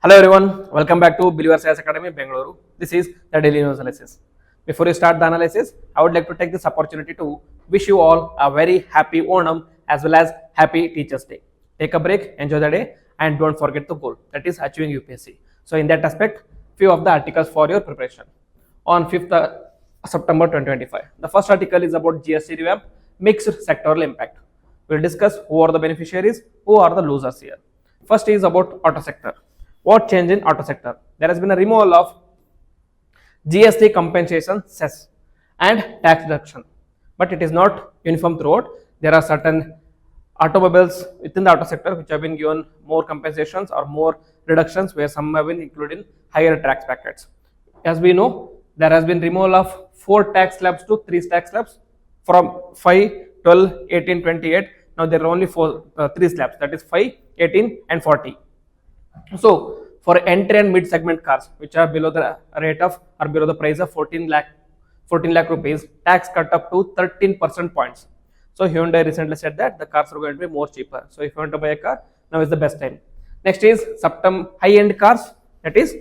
Hello everyone, welcome back to Believer Science Academy, Bengaluru. This is the daily news analysis. Before we start the analysis, I would like to take this opportunity to wish you all a very happy Onam as well as happy Teachers Day. Take a break, enjoy the day, and don't forget the goal, that is achieving UPSC. So in that aspect, few of the articles for your preparation. On 5th September 2025, the first article is about GST revamp, mixed sectoral impact. We'll discuss who are the beneficiaries, who are the losers here. First is about auto sector. What change in auto sector? There has been a removal of GST compensation cess and tax deduction, but it is not uniform throughout. There are certain automobiles within the auto sector which have been given more compensations or more reductions, where some have been included in higher tax brackets. As we know, there has been removal of 4 tax slabs to 3 tax slabs from 5, 12, 18, 28. Now there are only 3 slabs, that is 5, 18 and 40. So for entry and mid segment cars which are below the rate of or below the price of 14 lakh rupees, tax cut up to 13% points. So Hyundai recently said that the cars are going to be more cheaper. So if you want to buy a car, now is the best time. Next is high end cars, that is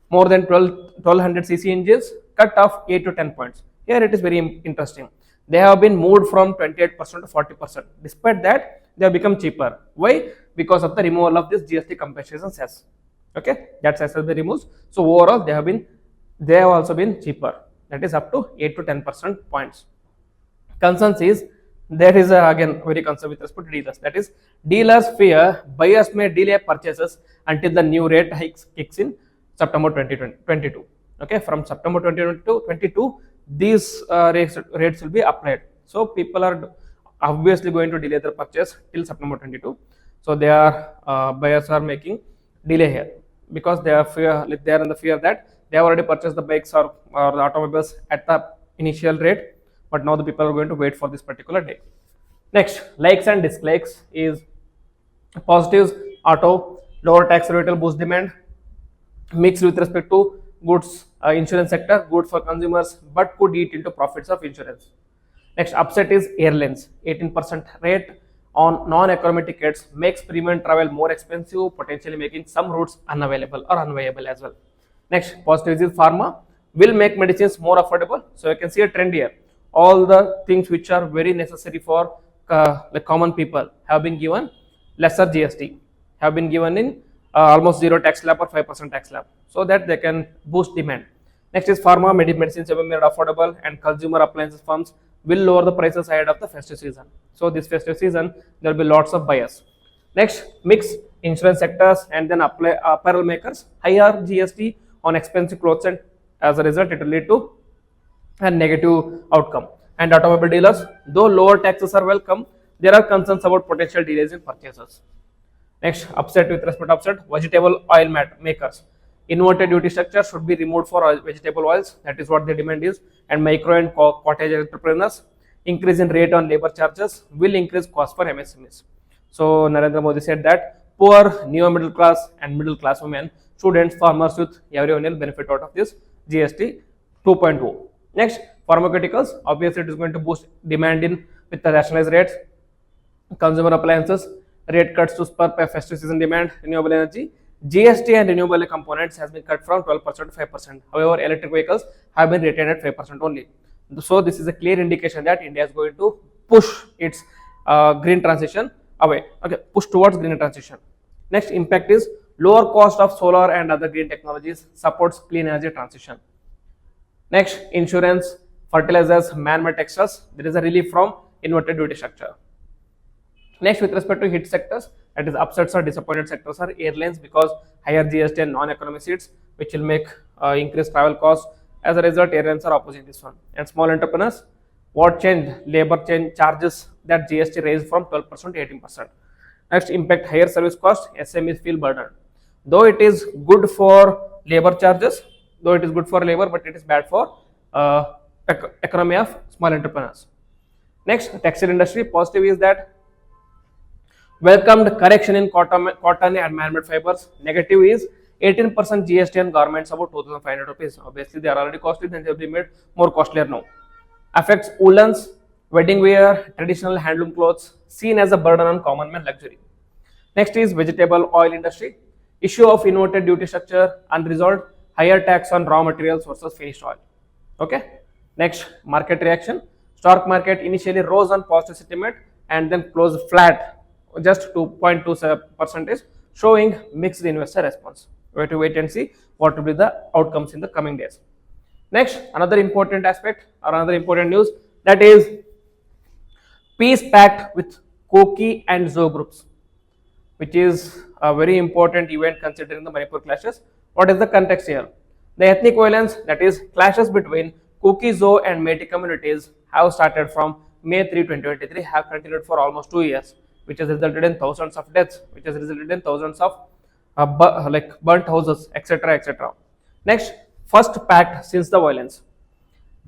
more than 1200 cc engines, cut off 8 to 10 points. Here it is very interesting. They have been moved from 28% to 40%. Despite that, they have become cheaper. Why? Because of the removal of this GST compensation cess. Okay, that cess has been removed. So overall, they have also been cheaper. That is up to 8 to 10% points. Concerns is there is again very concern with respect to dealers. That is, dealers fear buyers may delay purchases until the new rate hikes kicks in September 2022. Okay, from September 2022, these rates will be applied. So people are obviously going to delay their purchase till September 22. So they are buyers are making delay here because they are in the fear that they have already purchased the bikes or the automobiles at the initial rate, but now the people are going to wait for this particular day. Next, likes and dislikes is positives: auto, lower tax rate will boost demand. Mixed with respect to goods, insurance sector, good for consumers but could eat into profits of insurance. Next, upset is airlines. 18% rate on non-economy tickets makes premium travel more expensive, potentially making some routes unavailable or unviable as well. Next, positive is pharma will make medicines more affordable. So you can see a trend here. All the things which are very necessary for the common people have been given lesser GST, have been given in almost 0 tax slab or 5% tax slab, so that they can boost demand. Next is pharma medicines have been made affordable, and consumer appliances firms will lower the prices ahead of the festive season. So this festive season there will be lots of buyers. Next, mix insurance sectors and then apparel makers higher GST on expensive clothes, and as a result it will lead to a negative outcome. And automobile dealers, though lower taxes are welcome, there are concerns about potential delays in purchases. Next, upset with respect to upset, vegetable oil makers. Inverted duty structure should be removed for vegetable oils. That is what the demand is. And micro and cottage entrepreneurs, increase in rate on labor charges will increase cost for MSMEs. So Narendra Modi said that poor, neo middle class and middle class women, students, farmers, youth, everyone will benefit out of this GST 2.0. Next, pharmaceuticals. Obviously, it is going to boost demand with the rationalized rates. Consumer appliances, rate cuts to spur festive season demand. Renewable energy, GST and renewable components has been cut from 12% to 5%. However, electric vehicles have been retained at 5% only. So this is a clear indication that India is going to push its green transition away. Okay, push towards green transition. Next, impact is lower cost of solar and other green technologies supports clean energy transition. Next, insurance, fertilizers, man-made textiles. There is a relief from inverted duty structure. Next, with respect to hit sectors, that is upsets or disappointed sectors are airlines, because higher GST and non-economy seats which will make increased travel costs. As a result, airlines are opposing this one. And small entrepreneurs, what changed? Labor change charges that GST raised from 12% to 18%. Next, impact higher service cost, SMEs feel burdened. Though it is good for labor charges, but it is bad for economy of small entrepreneurs. Next, textile industry, positive is that welcomed correction in cotton and man-made fibers. Negative is 18% GST on garments about 2,500 rupees. Obviously, they are already costly, then they will be made more costlier now. Affects woolens, wedding wear, traditional handloom clothes, seen as a burden on common man luxury. Next is vegetable oil industry. issue of inverted duty structure unresolved, higher tax on raw materials versus finished oil. Okay. Next, market reaction. Stock market initially rose on positive sentiment and then closed flat, just 2.2%, showing mixed investor response. We have to wait and see what will be the outcomes in the coming days. Next, another important aspect or another important news, that is peace pact with Koki and Zo groups, which is a very important event considering the Manipur clashes. What is the context here? The ethnic violence, that is clashes between Kuki, Zo and Metis communities, have started from May 3, 2023, have continued for almost 2 years, which has resulted in thousands of deaths, which has resulted in thousands of burnt houses, etc. etc. Next, first pact since the violence,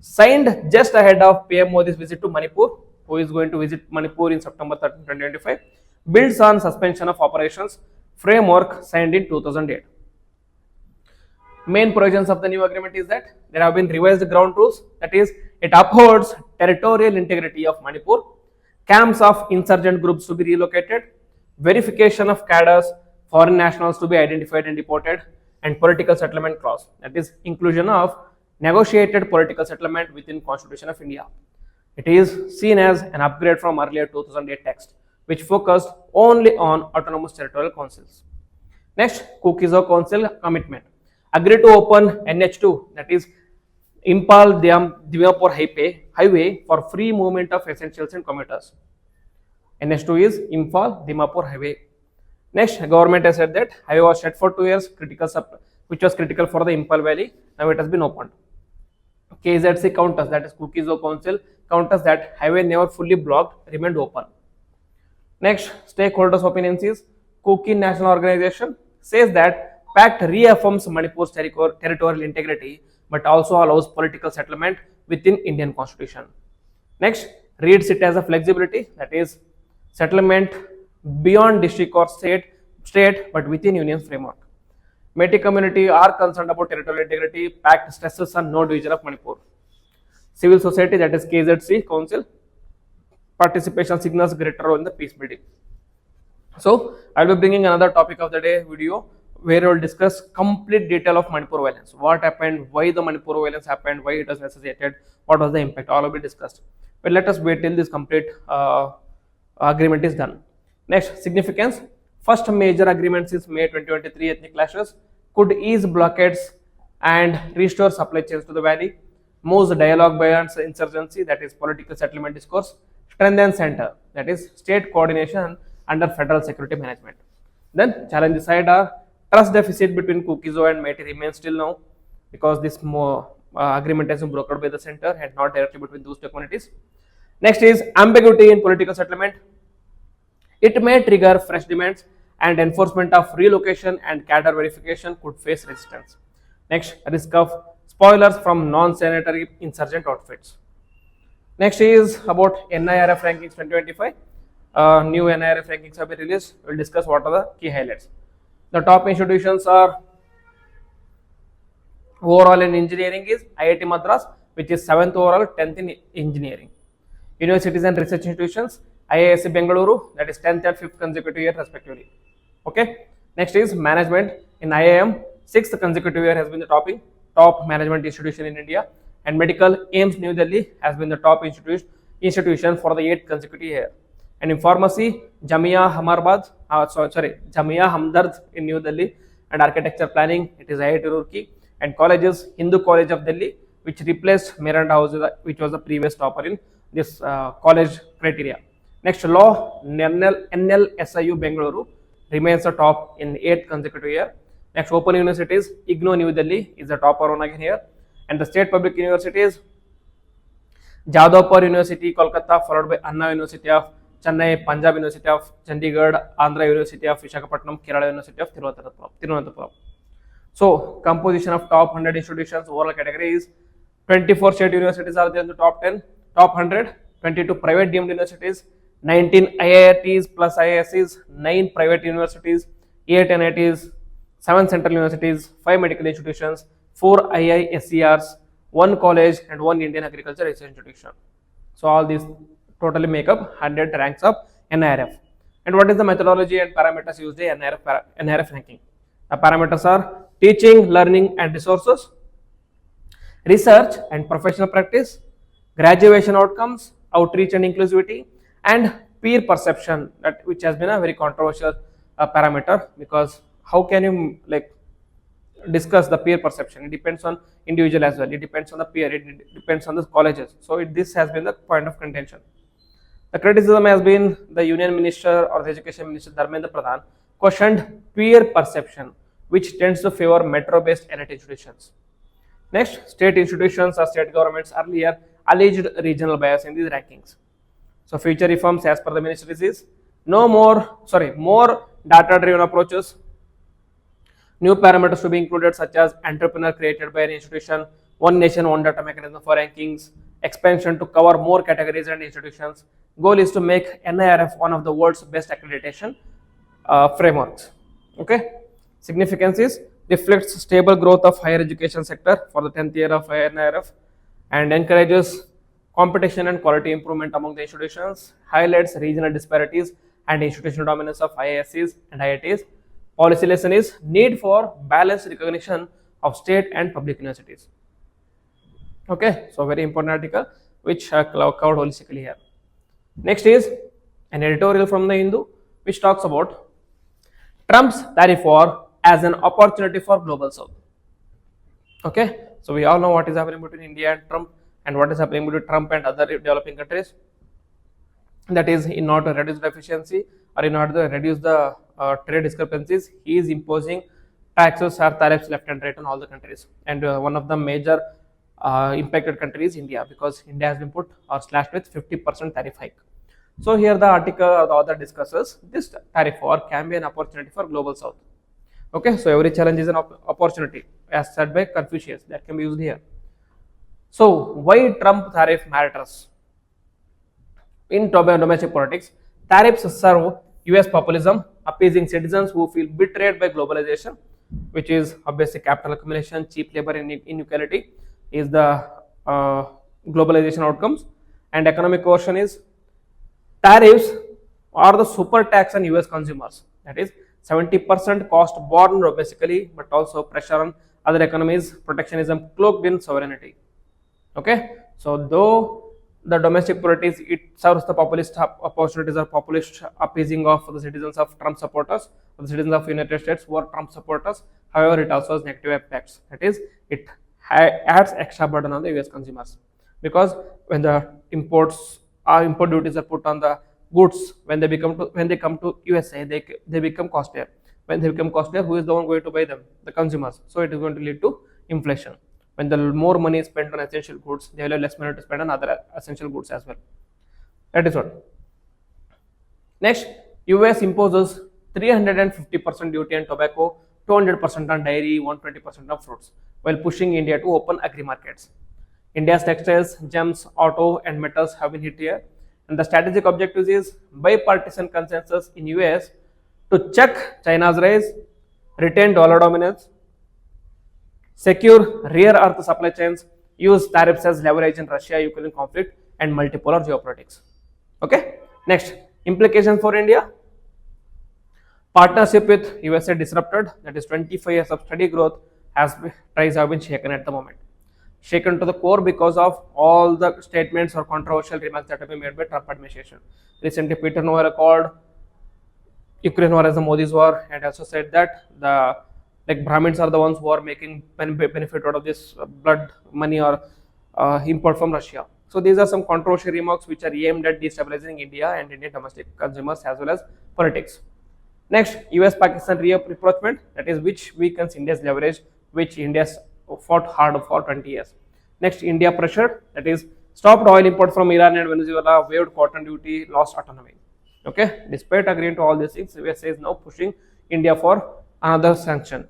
signed just ahead of PM Modi's visit to Manipur, who is going to visit Manipur in September 13, 2025, builds on suspension of operations framework signed in 2008. Main provisions of the new agreement is that there have been revised ground rules, that is, it upholds territorial integrity of Manipur, camps of insurgent groups to be relocated, verification of cadres, foreign nationals to be identified and deported, and political settlement clause, that is, inclusion of negotiated political settlement within Constitution of India. It is seen as an upgrade from earlier 2008 text, which focused only on autonomous territorial councils. Next, Kuki-Zo Council commitment. Agreed to open NH2, that is Imphal-Dimapur highway for free movement of essentials and commuters. NH2 is Imphal-Dimapur highway. Next, government has said that highway was shut for 2 years, which was critical for the Imphal Valley. Now it has been opened. KZC counters, that is Kuki-Zo Council counters that highway never fully blocked, remained open. Next, stakeholders' opinions is Kuki National Organization says that pact reaffirms Manipur's territorial integrity but also allows political settlement within Indian Constitution. Next, reads it as a flexibility, that is settlement beyond district or state but within union framework. Metis community are concerned about territorial integrity. Pact stresses on no division of Manipur. Civil society, that is KZC Council, participation signals greater role in the peace building. So, I will be bringing another topic of the day video where we will discuss complete detail of Manipur violence. What happened, why the Manipur violence happened, why it was necessitated, what was the impact, all will be discussed. But let us wait till this complete agreement is done. Next, significance. First major agreement since May 2023 ethnic clashes, could ease blockades and restore supply chains to the valley, moves dialogue beyond insurgency, that is political settlement discourse, strengthen center, that is state coordination under federal security management. Then challenges side are trust deficit between Kuki-Zo and Metis remains still now, because this agreement has been brokered by the center and not directly between those two communities. Next is ambiguity in political settlement. It may trigger fresh demands and enforcement of relocation and cadre verification could face resistance. Next, risk of spoilers from non-sanitary insurgent outfits. Next is about NIRF rankings 2025. New NIRF rankings have been released. We will discuss what are the key highlights. The top institutions are overall in engineering is IIT Madras, which is 7th overall, 10th in engineering. Universities and research institutions, IISc Bengaluru, that is 10th and 5th consecutive year respectively. Okay. Next is management. In IIM, 6th consecutive year has been the top management institution in India, and medical AIIMS New Delhi has been the top institution for the 8th consecutive year. And in pharmacy, Jamia Hamdard in New Delhi, and architecture planning, it is IIT Roorkee, and colleges, Hindu College of Delhi, which replaced Miranda House, which was the previous topper in this college criteria. Next, law, NLSIU Bengaluru remains the top in 8th consecutive year. Next, open universities, IGNOU New Delhi is the topper one again here, and the state public universities, Jadavpur University, Kolkata, followed by Anna University of Chennai, Punjab University of Chandigarh, Andhra University of Visakhapatnam, Kerala University of Thiruvananthapuram. So, composition of top 100 institutions, overall category is 24 state universities are there in the top 10, top 100, 22 private deemed universities, 19 IITs plus IIScs, 9 private universities, 8 NITs, 7 central universities, 5 medical institutions, 4 IISCRs, 1 college and 1 Indian agriculture research institution. So, all these totally make up 100 ranks of NIRF. And what is the methodology and parameters used in NIRF ranking? The parameters are teaching, learning and resources, research and professional practice, graduation outcomes, outreach and inclusivity, and peer perception, that which has been a very controversial parameter, because how can you like discuss the peer perception? It depends on individual as well. It depends on the peer. It depends on the colleges. So this has been the point of contention. The criticism has been the Union Minister or the Education Minister Dharmendra Pradhan questioned peer perception, which tends to favor metro-based elite institutions. Next, state institutions or state governments earlier alleged regional bias in these rankings. So, future reforms as per the ministry is more data-driven approaches, new parameters to be included such as entrepreneur created by an institution, one nation, one data mechanism for rankings, expansion to cover more categories and institutions. Goal is to make NIRF one of the world's best accreditation frameworks. Okay. Significance is reflects stable growth of higher education sector for the 10th year of NIRF and encourages competition and quality improvement among the institutions, highlights regional disparities and institutional dominance of IISCs and IITs. Policy lesson is need for balanced recognition of state and public universities. Okay, so very important article which covered holistically here. Next is an editorial from the Hindu which talks about Trump's tariff war as an opportunity for global south. Okay, so we all know what is happening between India and Trump and what is happening between Trump and other developing countries. That is, in order to reduce the efficiency or in order to reduce the trade discrepancies, he is imposing taxes or tariffs left and right on all the countries. And one of the major impacted countries is India, because India has been put or slashed with 50% tariff hike. So here the article or the author discusses this tariff war can be an opportunity for global south. Okay, so every challenge is an opportunity as said by Confucius, that can be used here. So why Trump tariff matters? In domestic politics, tariffs serve US populism, appeasing citizens who feel betrayed by globalization, which is obviously capital accumulation, cheap labor inequality is the globalization outcomes, and economic coercion is tariffs are the super tax on US consumers, that is 70% cost borne domestically, but also pressure on other economies, protectionism cloaked in sovereignty. Okay, so though the domestic politics, it serves the populist opportunities or populist appeasing of the citizens of Trump supporters, or the citizens of United States who are Trump supporters. However, it also has negative impacts. That is, it adds extra burden on the US consumers, because when the import duties are put on the goods, when they come to USA, they become costlier. When they become costlier, who is the one going to buy them? The consumers. So it is going to lead to inflation. When the more money is spent on essential goods, they will have less money to spend on other essential goods as well. That is what. Next, US imposes 350% duty on tobacco, 200% on dairy, 120% on fruits, while pushing India to open agri markets. India's textiles, gems, auto and metals have been hit here, and the strategic objective is bipartisan consensus in US to check China's rise, retain dollar dominance, secure rare earth supply chains, use tariffs as leverage in Russia-Ukraine conflict, and multipolar geopolitics. Okay. Next, implications for India. Partnership with USA disrupted, that is 25 years of steady growth ties have been shaken at the moment. Shaken to the core because of all the statements or controversial remarks that have been made by Trump administration. Recently, Peter Noah called Ukraine war as the Modi's war, and also said that the Brahmins are the ones who are making benefit out of this blood money or import from Russia. So these are some controversial remarks which are aimed at destabilizing India and Indian domestic consumers as well as politics. Next, US-Pakistan rapprochement, that is which weakens India's leverage, which India fought hard for 20 years. Next, India pressured, that is stopped oil import from Iran and Venezuela, waived cotton duty, lost autonomy. Okay, despite agreeing to all these things, USA is now pushing India for another sanction.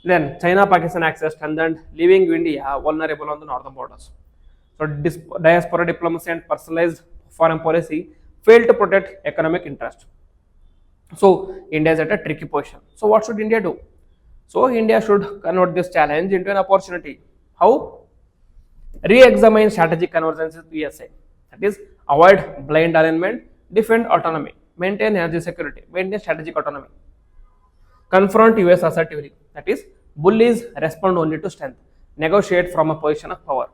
Then China-Pakistan axis strengthened, leaving India vulnerable on the northern borders. So diaspora diplomacy and personalized foreign policy failed to protect economic interest. So India is at a tricky position. So what should India do? So India should convert this challenge into an opportunity. How? Re-examine strategic convergence with USA. That is, avoid blind alignment, defend autonomy, maintain energy security, maintain strategic autonomy. confront US assertively, that is, bullies respond only to strength, negotiate from a position of power,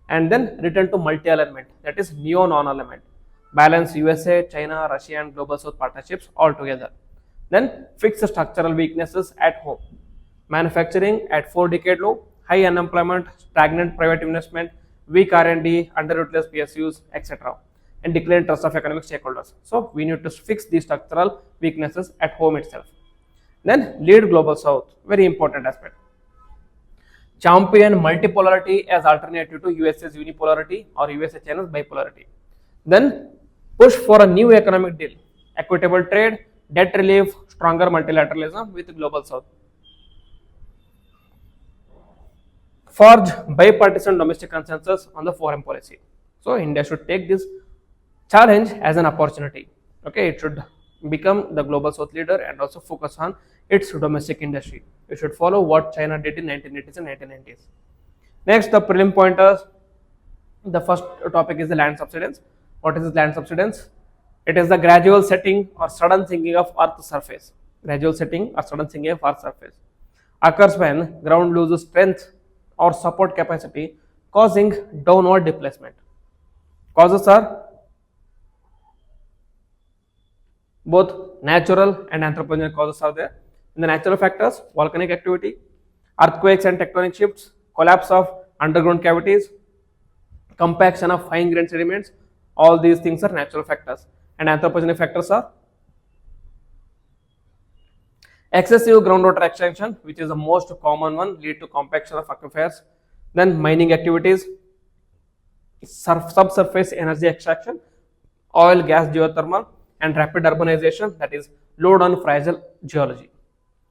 and then return to multi alignment, that is, neo non alignment, balance USA, China, Russia, and Global South partnerships all together. Then fix the structural weaknesses at home. Manufacturing at 4-decade low, high unemployment, stagnant private investment, weak R&D, underutilized PSUs, etc. And decline trust of economic stakeholders. So we need to fix these structural weaknesses at home itself. Then lead global south, very important aspect. Champion multipolarity as alternative to USA's unipolarity or USA China's bipolarity. Then push for a new economic deal, equitable trade, debt relief, stronger multilateralism with global south. Forge bipartisan domestic consensus on the foreign policy. So India should take this challenge as an opportunity. Okay, it should become the global south leader and also focus on its domestic industry. It should follow what China did in 1980s and 1990s. Next, the prelim pointers. The first topic is the land subsidence. What is land subsidence? It is the gradual setting or sudden sinking of Earth's surface. Gradual setting or sudden sinking of Earth's surface occurs when ground loses strength or support capacity, causing downward displacement. Causes are both natural and anthropogenic causes are there. In the natural factors, volcanic activity, earthquakes and tectonic shifts, collapse of underground cavities, compaction of fine grained sediments, all these things are natural factors. And anthropogenic factors are excessive groundwater extraction, which is the most common one, lead to compaction of aquifers. Then mining activities, subsurface energy extraction, oil, gas, geothermal, and rapid urbanization, that is load on fragile geology.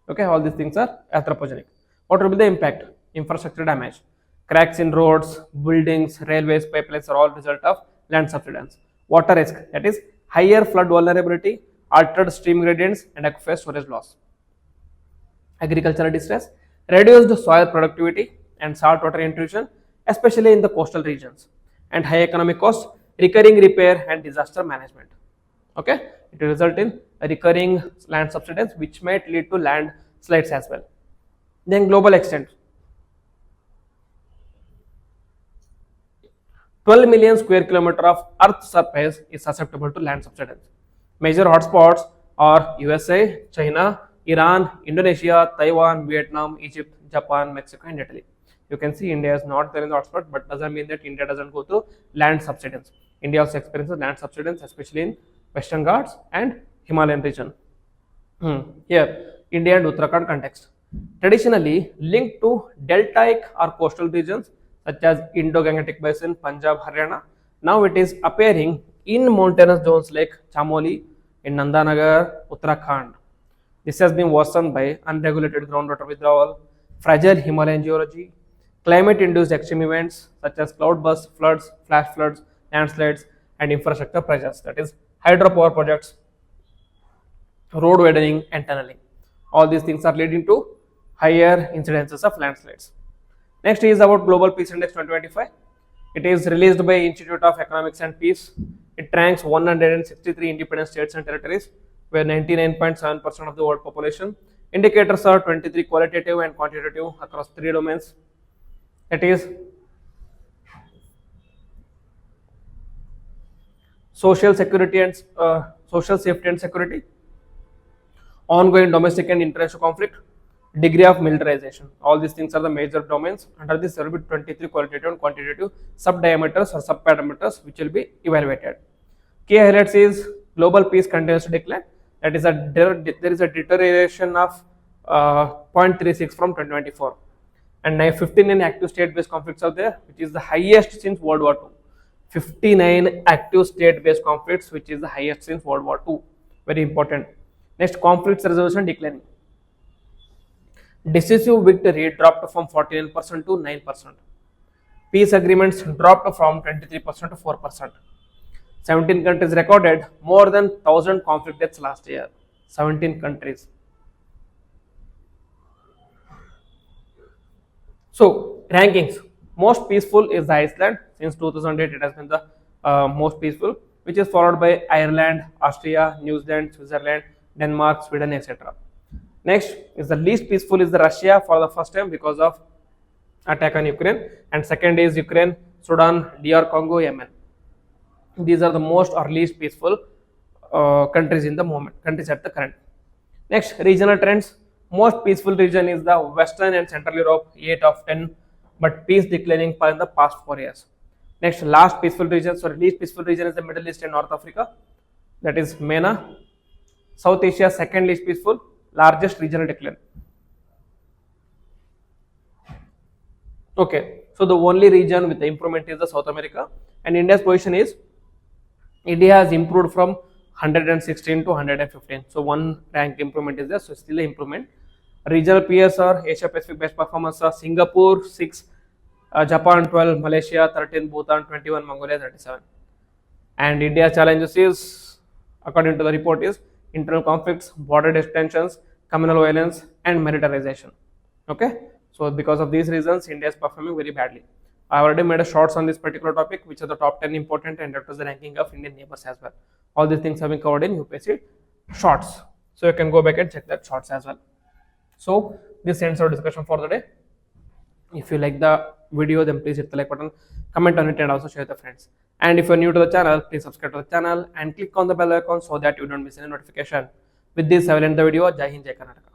Okay, all these things are anthropogenic. What will be the impact? Infrastructure damage, cracks in roads, buildings, railways, pipelines are all result of land subsidence. Water risk, that is higher flood vulnerability, altered stream gradients, and aquifer storage loss. Agricultural distress, reduced soil productivity and saltwater intrusion, especially in the coastal regions, and high economic cost, recurring repair and disaster management. Okay, it will result in a recurring land subsidence, which might lead to landslides as well. Then global extent, 12 million square kilometer of Earth's surface is susceptible to land subsidence. Major hotspots are USA, China, Iran, Indonesia, Taiwan, Vietnam, Egypt, Japan, Mexico, and Italy. You can see India is not there in the hotspot, but doesn't mean that India doesn't go through land subsidence. India also experiences land subsidence, especially in Western Ghats and Himalayan region. Here, India and Uttarakhand context. Traditionally linked to deltaic or coastal regions such as Indo-Gangetic Basin, Punjab, Haryana. Now it is appearing in mountainous zones like Chamoli, in Nandanagar, Uttarakhand. This has been worsened by unregulated groundwater withdrawal, fragile Himalayan geology, climate-induced extreme events such as cloudbursts, floods, flash floods, landslides, and infrastructure pressures, that is hydropower projects, road widening, and tunneling. All these things are leading to higher incidences of landslides. Next is about Global Peace Index 2025. It is released by Institute of Economics and Peace. It ranks 163 independent states and territories, where 99.7% of the world population. Indicators are 23 qualitative and quantitative across 3 domains. That is social security and social safety and security, ongoing domestic and international conflict, degree of militarization. All these things are the major domains. Under this, there will be 23 qualitative and quantitative sub-diameters or sub-parameters which will be evaluated. Key highlights is global peace continues to decline. That is there is a deterioration of 0.36 from 2024, and 59 active state-based conflicts are there, which is the highest since World War II. 59 active state-based conflicts, which is the highest since World War II. Very important. Next, conflicts resolution declining. Decisive victory dropped from 49% to 9%. Peace agreements dropped from 23% to 4%. 17 countries recorded more than 1,000 conflict deaths last year. 17 countries. So, rankings. Most peaceful is Iceland. Since 2008, it has been the most peaceful, which is followed by Ireland, Austria, New Zealand, Switzerland, Denmark, Sweden, etc. Next is the least peaceful is the Russia for the first time because of attack on Ukraine, and second is Ukraine, Sudan, DR Congo, Yemen. These are the most or least peaceful countries in the moment, countries at the current. Next, regional trends. Most peaceful region is the Western and Central Europe, 8 of 10, but peace declining in the past 4 years. Next, least peaceful region is the Middle East and North Africa, that is MENA. South Asia, second least peaceful, largest regional decline. Okay, so the only region with the improvement is the South America, and India's position is India has improved from 116 to 115. So one rank improvement is there, so still an improvement. Regional peers are Asia Pacific best performers are Singapore 6, Japan 12, Malaysia 13, Bhutan 21, Mongolia 37. And India's challenges is, according to the report, is internal conflicts, border tensions, communal violence, and militarization. Okay, so because of these reasons, India is performing very badly. I already made a shorts on this particular topic, which are the top 10 important, and that was the ranking of Indian neighbors as well. All these things have been covered in UPSC shorts, so you can go back and check that shorts as well. So this ends our discussion for the day. If you like the video, then please hit the like button, comment on it, and also share with your friends. And if you're new to the channel, please subscribe to the channel and click on the bell icon so that you don't miss any notification. With this, I will end the video. Jai Hind, Jai Karnataka.